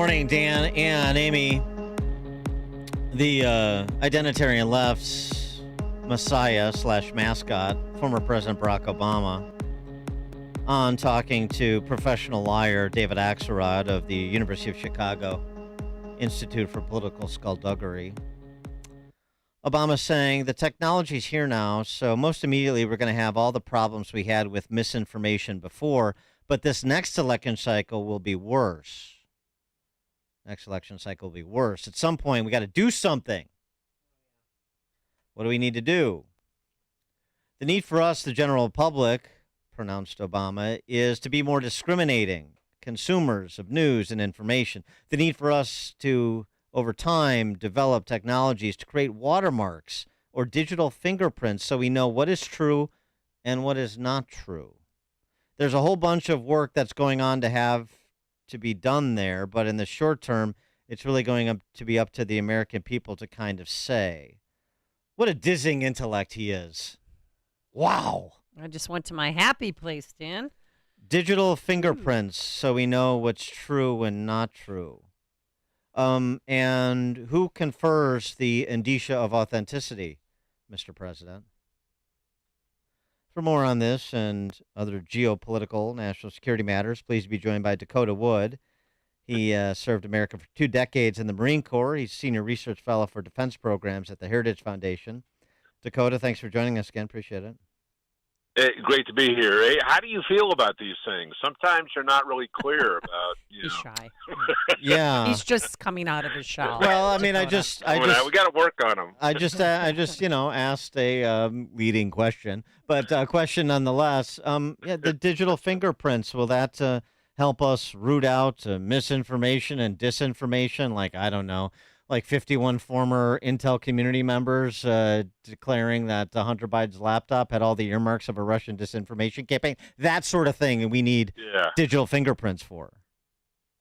Morning, Dan and Amy. The identitarian left's messiah slash mascot, former President Barack Obama, on talking to professional liar David Axelrod of the University of Chicago Institute for Political Skullduggery. Obama saying the technology's here now, so most immediately we're going to have all the problems we had with misinformation before, but this next election cycle will be worse. Next election cycle will be worse. At some point, we got to do something. What do we need to do? The need for us, the general public, pronounced Obama, is to be more discriminating consumers of news and information. The need for us to, over time, develop technologies to create watermarks or digital fingerprints so we know what is true and what is not true. There's a whole bunch of work that's going on to be done there, but in the short term, it's really going to be up to the American people to kind of say. What a dizzying intellect he is. Wow. I just went to my happy place, Dan. Digital fingerprints, so we know what's true and not true. And who confers the indicia of authenticity, Mr. President? For more on this and other geopolitical national security matters, please be joined by Dakota Wood. He served America for 2 decades in the Marine Corps. He's Senior Research Fellow for Defense Programs at the Heritage Foundation. Dakota, thanks for joining us again. Appreciate it. Hey, great to be here. Hey, how do you feel about these things? Sometimes you're not really clear about, He's shy. Yeah. He's just coming out of his shell. Well, I mean, we got to work on him. I just asked a leading question, but a question nonetheless. The digital fingerprints, will that help us root out misinformation and disinformation? Like, I don't know, like 51 former Intel community members declaring that Hunter Biden's laptop had all the earmarks of a Russian disinformation campaign, that sort of thing, and we need digital fingerprints for.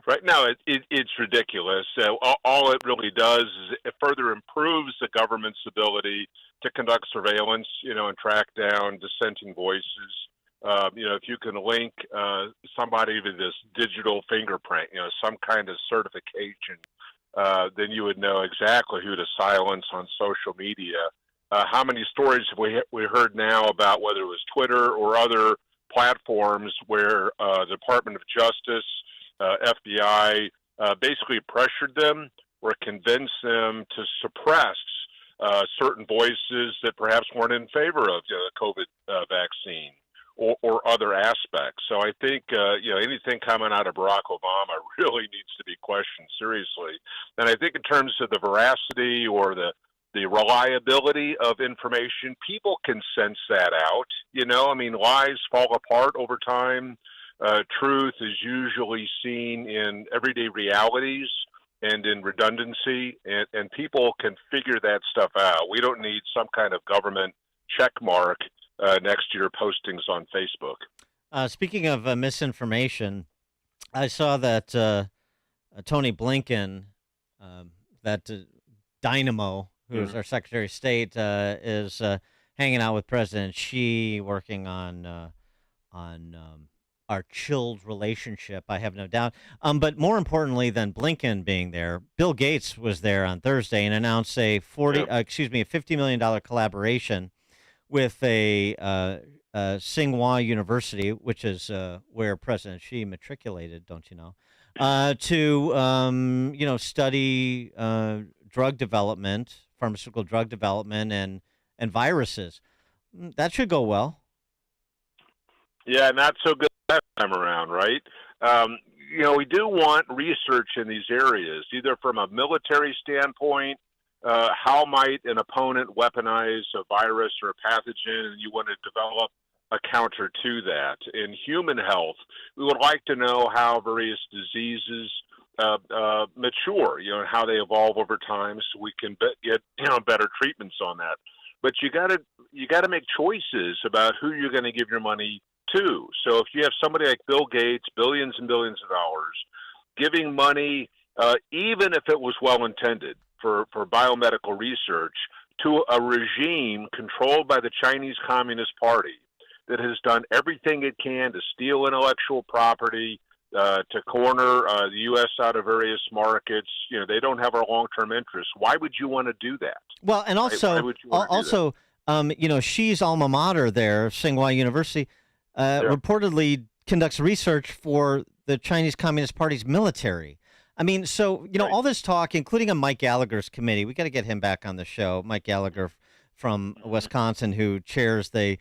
Right now, it's ridiculous. All it really does is it further improves the government's ability to conduct surveillance, and track down dissenting voices. If you can link somebody to this digital fingerprint, some kind of certification, then you would know exactly who to silence on social media. How many stories have we heard now about whether it was Twitter or other platforms where the Department of Justice, FBI, basically pressured them or convinced them to suppress certain voices that perhaps weren't in favor of the COVID vaccine or other aspects. So I think, anything coming out of Barack Obama really needs to be questioned seriously. And I think in terms of the veracity or the reliability of information, people can sense that out. Lies fall apart over time. Truth is usually seen in everyday realities and in redundancy, and people can figure that stuff out. We don't need some kind of government check mark next to your postings on Facebook. Speaking of misinformation, I saw that Tony Blinken, that dynamo, who's our Secretary of State, is hanging out with President Xi, working on our chilled relationship, I have no doubt. But more importantly than Blinken being there, Bill Gates was there on Thursday and announced a $50 million collaboration with a Tsinghua University, which is where President Xi matriculated, don't you know, to study drug development, pharmaceutical drug development, and viruses. That should go well. Yeah, not so good that time around, right? We do want research in these areas, either from a military standpoint. How might an opponent weaponize a virus or a pathogen, and you want to develop a counter to that? In human health, we would like to know how various diseases mature, and how they evolve over time, so we can get better treatments on that. But you got to make choices about who you're going to give your money to. So if you have somebody like Bill Gates, billions and billions of dollars, giving money, even if it was well intended, for biomedical research to a regime controlled by the Chinese Communist Party that has done everything it can to steal intellectual property, to corner the U.S. out of various markets. They don't have our long-term interests. Why would you want to do that? Well, and also, Why would you want to do that? Xi's alma mater there, Tsinghua University, reportedly conducts research for the Chinese Communist Party's military. I mean, so, Right. all this talk, including a Mike Gallagher's committee, we got to get him back on the show. Mike Gallagher from Wisconsin, who chairs the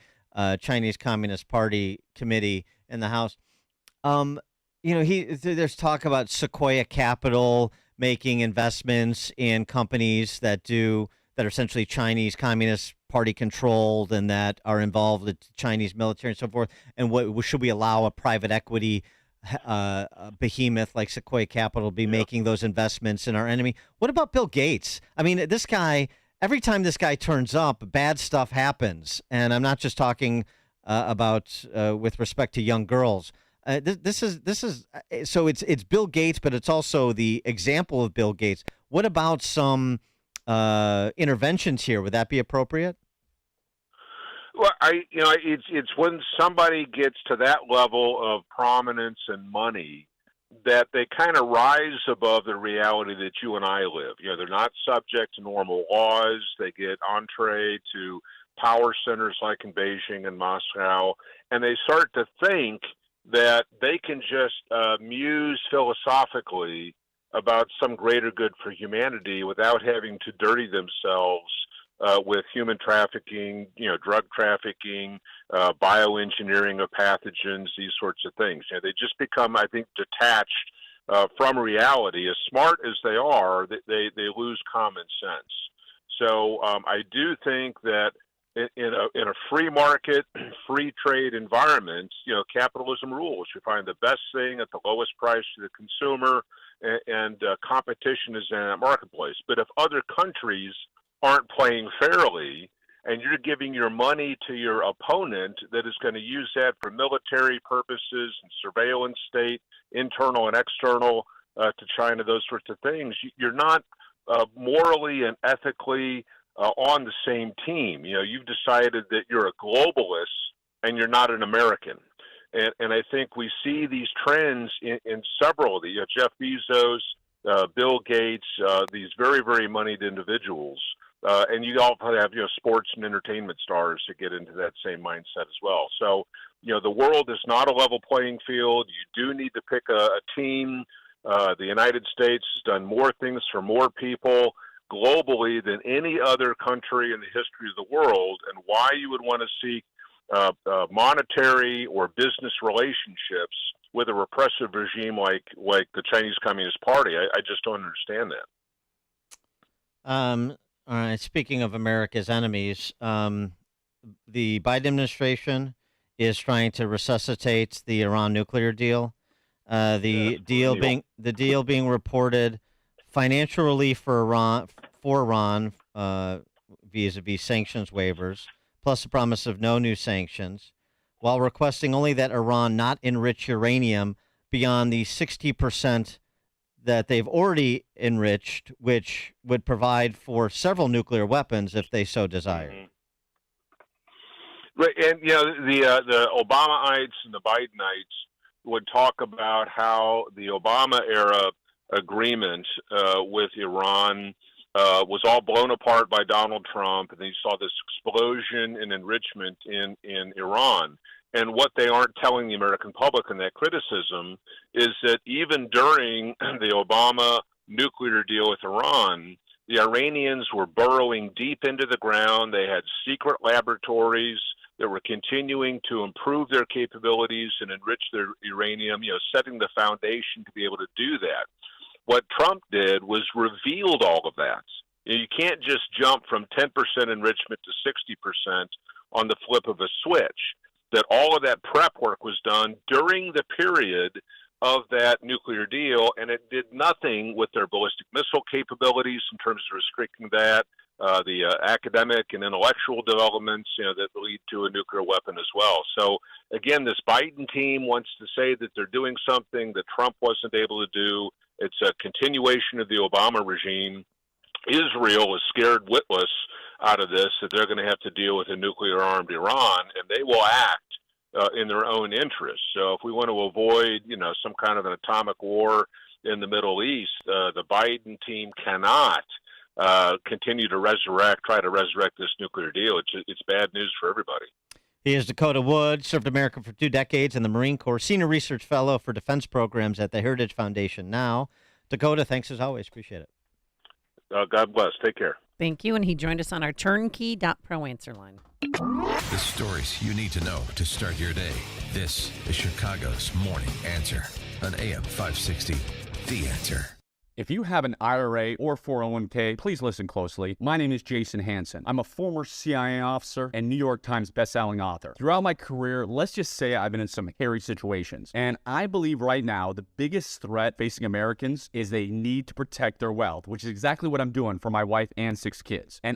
Chinese Communist Party committee in the House. There's talk about Sequoia Capital making investments in companies that are essentially Chinese Communist Party controlled and that are involved with Chinese military and so forth. And what should we allow a private equity behemoth like Sequoia Capital be making those investments in our enemy? What about Bill Gates? I mean, this guy, every time this guy turns up, bad stuff happens. And I'm not just talking about with respect to young girls. This is so it's Bill Gates, but it's also the example of Bill Gates. What about some interventions here? Would that be appropriate? Well, it's when somebody gets to that level of prominence and money that they kind of rise above the reality that you and I live. They're not subject to normal laws. They get entree to power centers like in Beijing and Moscow, and they start to think that they can just muse philosophically about some greater good for humanity without having to dirty themselves with human trafficking, drug trafficking, bioengineering of pathogens, these sorts of things. They just become, I think, detached from reality. As smart as they are, they lose common sense. So I do think that in a free market, free trade environment, capitalism rules. You find the best thing at the lowest price to the consumer, and competition is in that marketplace. But if other countries aren't playing fairly, and you're giving your money to your opponent that is going to use that for military purposes and surveillance state, internal and external to China, those sorts of things, you're not morally and ethically on the same team. You've decided that you're a globalist and you're not an American. And I think we see these trends in several of the Jeff Bezos, Bill Gates, these very, very moneyed individuals. And you also have, sports and entertainment stars that get into that same mindset as well. So, the world is not a level playing field. You do need to pick a team. The United States has done more things for more people globally than any other country in the history of the world. And why you would want to seek monetary or business relationships with a repressive regime like the Chinese Communist Party, I just don't understand that. All right. Speaking of America's enemies, the Biden administration is trying to resuscitate the Iran nuclear deal. The deal being reported financial relief for Iran vis-a-vis sanctions waivers, plus the promise of no new sanctions, while requesting only that Iran not enrich uranium beyond the 60% that they've already enriched, which would provide for several nuclear weapons if they so desired. Right, and the Obamaites and the Bidenites would talk about how the Obama era agreement with Iran was all blown apart by Donald Trump, and then you saw this explosion in enrichment in Iran. And what they aren't telling the American public in that criticism is that even during the Obama nuclear deal with Iran, the Iranians were burrowing deep into the ground. They had secret laboratories that were continuing to improve their capabilities and enrich their uranium, setting the foundation to be able to do that. What Trump did was revealed all of that. You can't just jump from 10% enrichment to 60% on the flip of a switch. That all of that prep work was done during the period of that nuclear deal, and it did nothing with their ballistic missile capabilities in terms of restricting that, the academic and intellectual developments, that lead to a nuclear weapon as well. So again, this Biden team wants to say that they're doing something that Trump wasn't able to do. It's a continuation of the Obama regime. Israel is scared witless out of this, that they're going to have to deal with a nuclear-armed Iran, and they will act in their own interests. So if we want to avoid, some kind of an atomic war in the Middle East, the Biden team cannot continue to try to resurrect this nuclear deal. It's bad news for everybody. He is Dakota Wood, served America for 2 decades in the Marine Corps, Senior Research Fellow for Defense Programs at the Heritage Foundation now. Dakota, thanks as always. Appreciate it. God bless. Take care. Thank you. And he joined us on our turnkey.pro answer line. The stories you need to know to start your day. This is Chicago's Morning Answer on AM 560. The Answer. If you have an IRA or 401k, please listen closely. My name is Jason Hansen. I'm a former CIA officer and New York Times bestselling author. Throughout my career, let's just say I've been in some hairy situations. And I believe right now the biggest threat facing Americans is they need to protect their wealth, which is exactly what I'm doing for my wife and 6 kids. And